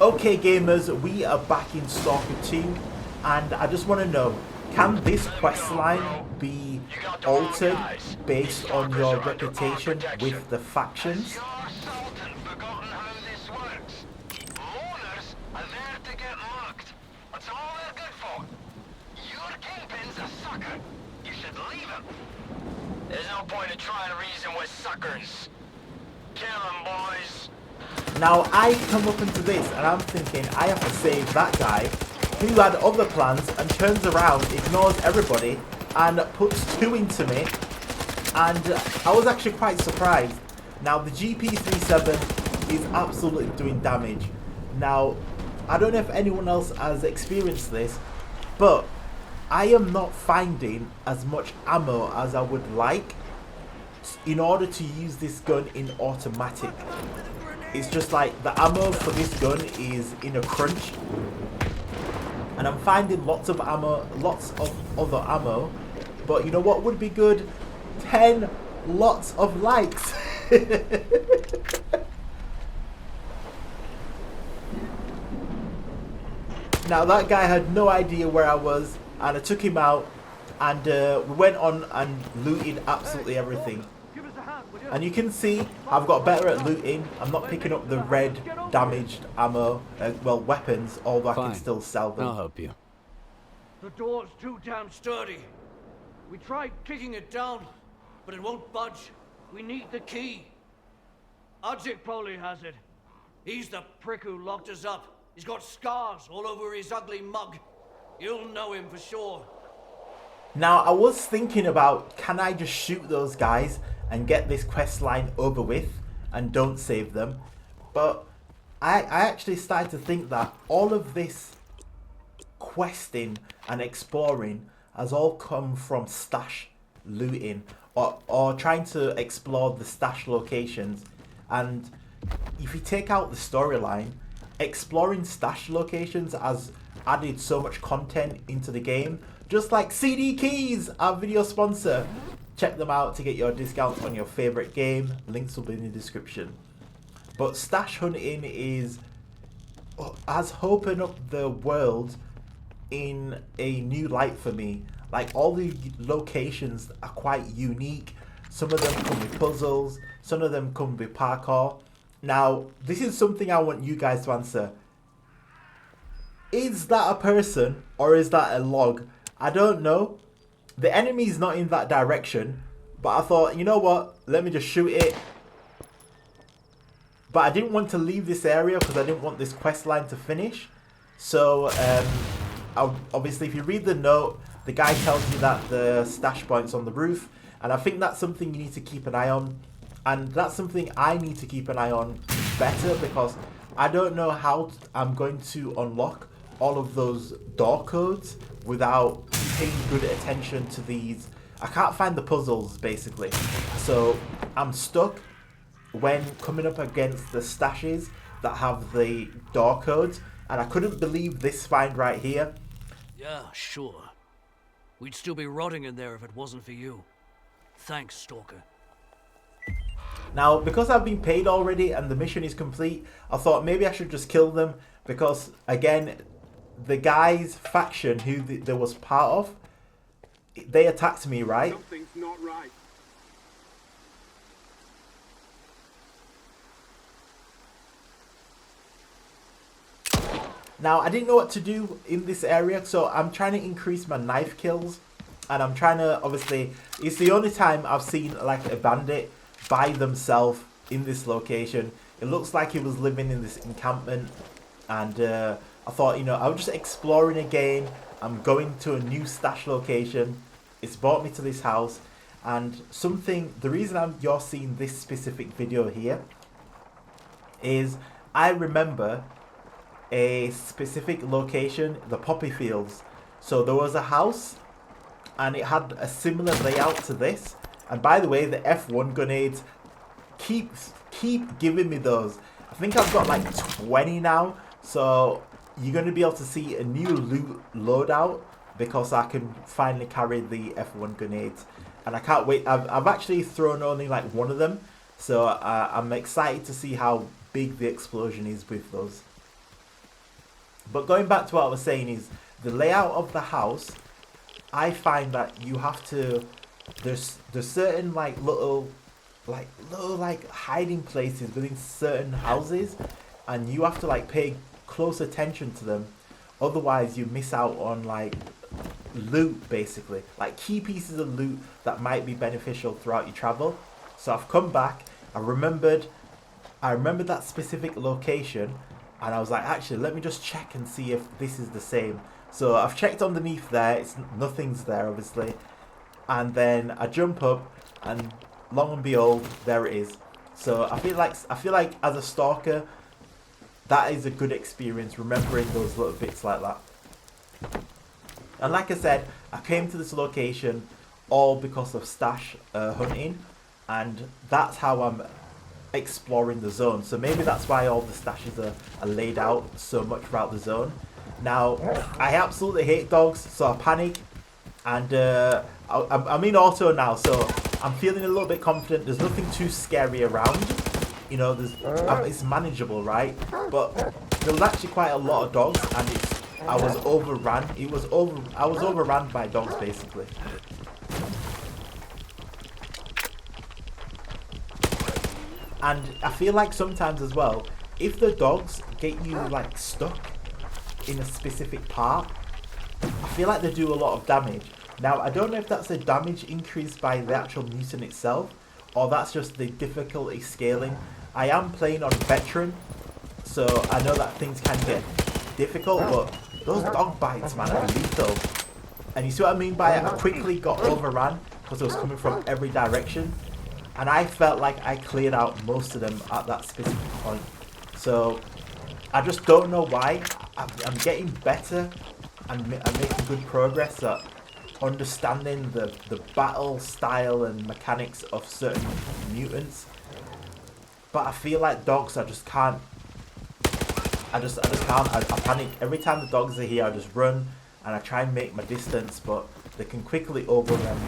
Okay gamers, we are back in Stalker 2 and I just want to know, can this questline be altered based on your reputation with the factions? Forgotten how this works. Mourners are there to get mugged. That's all they're good for. Your kingpin's a sucker. You should leave him. There's no point in trying to reason with suckers. Kill him, boys. Now I come up into this and I'm thinking I have to save that guy who had other plans and turns around, ignores everybody and puts two into me, and I was actually quite surprised. Now the GP37 is absolutely doing damage. Now I don't know if anyone else has experienced this, but I am not finding as much ammo as I would like in order to use this gun in automatic. It's just like the ammo for this gun is in a crunch, and I'm finding lots of ammo, lots of other ammo, but you know what would be good? 10 lots of likes. Now that guy had no idea where I was, and I took him out, and we went on and looted absolutely everything. And you can see I've got better at looting. I'm not picking up the red damaged ammo, well, weapons, although I can still sell them. I'll help you. The door's too damn sturdy. We tried kicking it down, but it won't budge. We need the key. Udzik probably has it. He's the prick who locked us up. He's got scars all over his ugly mug. You'll know him for sure. Now, I was thinking about, can I just shoot those guys and get this quest line over with and don't save them? But I actually started to think that all of this questing and exploring has all come from stash looting or trying to explore the stash locations. And if you take out the storyline, exploring stash locations has added so much content into the game. Just like CD Keys, our video sponsor. Check them out to get your discounts on your favorite game. Links will be in the description. But stash hunting has opened up the world in a new light for me. Like, all the locations are quite unique. Some of them come with puzzles, some of them come with parkour. Now, this is something I want you guys to answer. Is that a person or is that a log? I don't know. The enemy's not in that direction, but I thought, you know what, let me just shoot it. But I didn't want to leave this area because I didn't want this quest line to finish. So, obviously, if you read the note, the guy tells you that the stash point's on the roof, and I think that's something you need to keep an eye on. And that's something I need to keep an eye on better, because I don't know how I'm going to unlock all of those door codes without paying good attention to these. I can't find the puzzles, basically. So I'm stuck when coming up against the stashes that have the door codes, and I couldn't believe this find right here. Yeah, sure. We'd still be rotting in there if it wasn't for you. Thanks, Stalker. Now, because I've been paid already and the mission is complete, I thought maybe I should just kill them, because, again, the guy's faction who they was part of, they attacked me, right? Something's not right. Now, I didn't know what to do in this area, so I'm trying to increase my knife kills. And I'm trying to, obviously, it's the only time I've seen, like, a bandit by themselves in this location. It looks like he was living in this encampment. And I thought, you know, I was just exploring again. I'm going to a new stash location. It's brought me to this house. And the reason you're seeing this specific video here is I remember a specific location, the poppy fields. So there was a house and it had a similar layout to this. And by the way, the F1 grenades, keep giving me those. I think I've got like 20 now. So you're going to be able to see a new loot loadout because I can finally carry the F1 grenades. And I can't wait. I've actually thrown only like one of them. So I'm excited to see how big the explosion is with those. But going back to what I was saying is the layout of the house. I find that you have to. There's certain little hiding places within certain houses, and you have to pay close attention to them. Otherwise, you miss out on loot, basically, key pieces of loot that might be beneficial throughout your travel. So I've come back. I remembered that specific location, and I was like, actually, let me just check and see if this is the same. So I've checked underneath there. Nothing's there, obviously. And then I jump up, and long and behold, there it is. So I feel like as a stalker, that is a good experience, remembering those little bits like that. And like I said, I came to this location all because of stash hunting, and that's how I'm exploring the zone. So maybe that's why all the stashes are laid out so much throughout the zone. Now, I absolutely hate dogs, so I panic, and I'm in auto now, so I'm feeling a little bit confident. There's nothing too scary around, you know. It's manageable, right? But there was actually quite a lot of dogs, and I was overrun. I was overrun by dogs, basically. And I feel like sometimes as well, if the dogs get you stuck in a specific part, I feel like they do a lot of damage. Now, I don't know if that's a damage increase by the actual mutant itself, or that's just the difficulty scaling. I am playing on veteran, so I know that things can get difficult, but those dog bites, man, are lethal. And you see what I mean by it? I quickly got overrun because it was coming from every direction, and I felt like I cleared out most of them at that specific point. So I just don't know why. I'm getting better and making good progress at understanding the battle style and mechanics of certain mutants. But I feel like dogs, I just can't. I can't. I panic. Every time the dogs are here, I just run and I try and make my distance, but they can quickly overwhelm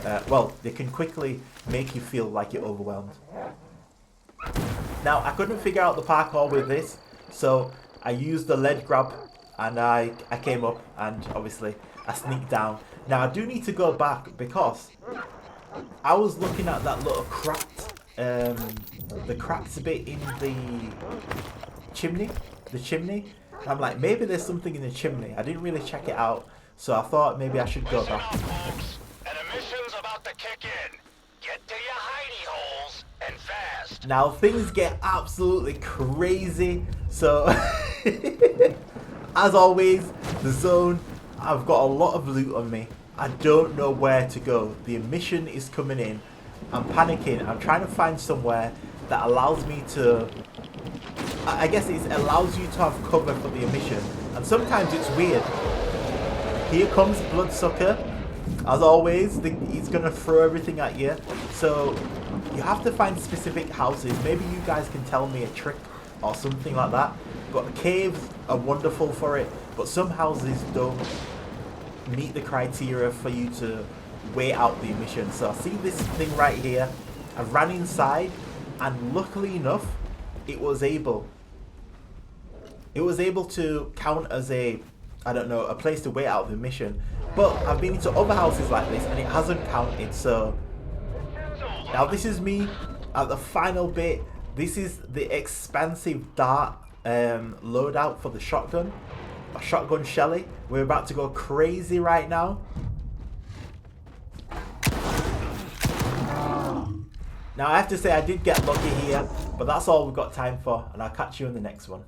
you. They can quickly make you feel like you're overwhelmed. Now, I couldn't figure out the parkour with this, so I used the ledge grab, and I came up, and obviously I sneaked down. Now, I do need to go back because I was looking at that little cracked, the cracked bit in the chimney. And I'm like, maybe there's something in the chimney. I didn't really check it out, so I thought maybe I should go back. Folks. An emission's about to kick in. Get to your hidey holes and fast. Now things get absolutely crazy. So as always, the zone, I've got a lot of loot on me. I don't know where to go. The emission is coming in. I'm panicking. I'm trying to find somewhere that allows me to, I guess it allows you to have cover for the emission. And sometimes it's weird. Here comes Bloodsucker. As always, he's going to throw everything at you. So you have to find specific houses. Maybe you guys can tell me a trick or something like that. But caves are wonderful for it. But some houses don't meet the criteria for you to wait out the emission. So I see this thing right here. I ran inside, and luckily enough, it was able to count as a place to wait out the emission. But I've been into other houses like this and it hasn't counted. So now this is me at the final bit. This is the expansive dart loadout for the shotgun. A shotgun Shelly. We're about to go crazy right now. Now I have to say I did get lucky here, but that's all we've got time for, and I'll catch you in the next one.